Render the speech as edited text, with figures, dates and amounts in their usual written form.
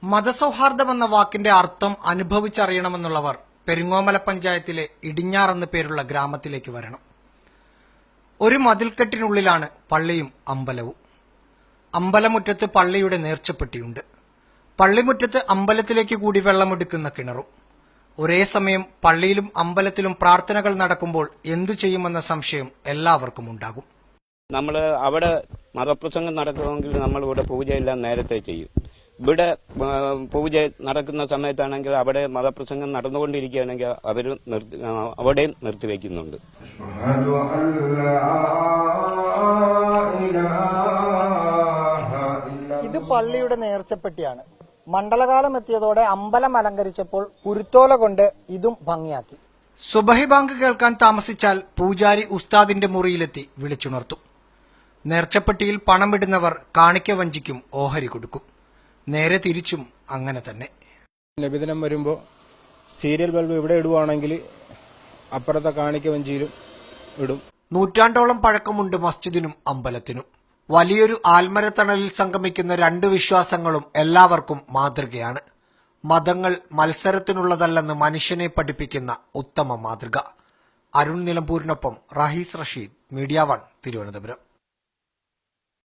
മതസൗഹാർദ്ദമെന്ന വാക്കിന്റെ അർത്ഥം അനുഭവിച്ചറിയണമെന്നുള്ളവർ പെരിങ്ങോമല പഞ്ചായത്തിലെ ഇടിഞ്ഞാർ എന്ന പേരുള്ള ഗ്രാമത്തിലേക്ക് വരണം. ഒരു മതിൽക്കെട്ടിനുള്ളിലാണ് പള്ളിയും അമ്പലവും. അമ്പലമുറ്റത്ത് പള്ളിയുടെ നേർച്ചപ്പെട്ടിയുണ്ട്. പള്ളിമുറ്റത്ത് അമ്പലത്തിലേക്ക് കൂടി വെള്ളമെടുക്കുന്ന കിണറും. ഒരേ സമയം പള്ളിയിലും അമ്പലത്തിലും പ്രാർത്ഥനകൾ നടക്കുമ്പോൾ എന്തു ചെയ്യുമെന്ന സംശയം എല്ലാവർക്കും ഉണ്ടാകും. നമ്മൾ അവിടെ മതപ്രസംഗം നടക്കുമെങ്കിൽ നമ്മളിവിടെ പൂജയെല്ലാം നേരത്തെ ചെയ്യും. ഇവിടെ പൂജ നടക്കുന്ന സമയത്താണെങ്കിൽ അവിടെ മതപ്രസംഗം നടന്നുകൊണ്ടിരിക്കുകയാണെങ്കിൽ അവർ അവിടെയും നിർത്തിവെക്കുന്നുണ്ട്. ഇത് പള്ളിയുടെ നേർച്ചപ്പെട്ടിയാണ്. മണ്ഡലകാലം എത്തിയതോടെ അമ്പലം അലങ്കരിച്ചപ്പോൾ കുരുത്തോല കൊണ്ട് ഇതും ഭംഗിയാക്കി. സുബഹി ബാങ്ക് കേൾക്കാൻ താമസിച്ചാൽ പൂജാരി ഉസ്താദിന്റെ മുറിയിലെത്തി വിളിച്ചുണർത്തും. നേർച്ചപ്പെട്ടിയിൽ പണമിടുന്നവർ കാണിക്ക വഞ്ചിക്കും ഓഹരി കൊടുക്കും. നേരെ തിരിച്ചും അങ്ങനെ തന്നെ. നബിദിനം വരുമ്പോൾ സീരിയൽ ബൾബ് ഇവിടെ ഇടുവാണെങ്കിൽ അപ്പുറത്തെ കാണിക്ക വഞ്ചിയിലും ഇടും. നൂറ്റാണ്ടോളം പഴക്കമുണ്ട് മസ്ജിദിനും അമ്പലത്തിനും. വലിയൊരു ആൽമരത്തണലിൽ സംഗമിക്കുന്ന രണ്ട് വിശ്വാസങ്ങളും എല്ലാവർക്കും മാതൃകയാണ്. മതങ്ങൾ മത്സരത്തിനുള്ളതല്ലെന്ന് മനുഷ്യനെ പഠിപ്പിക്കുന്ന ഉത്തമ മാതൃക. അരുൺ നിലമ്പൂരിനൊപ്പം റഹീസ് റഷീദ്, മീഡിയ 1, തിരുവനന്തപുരം.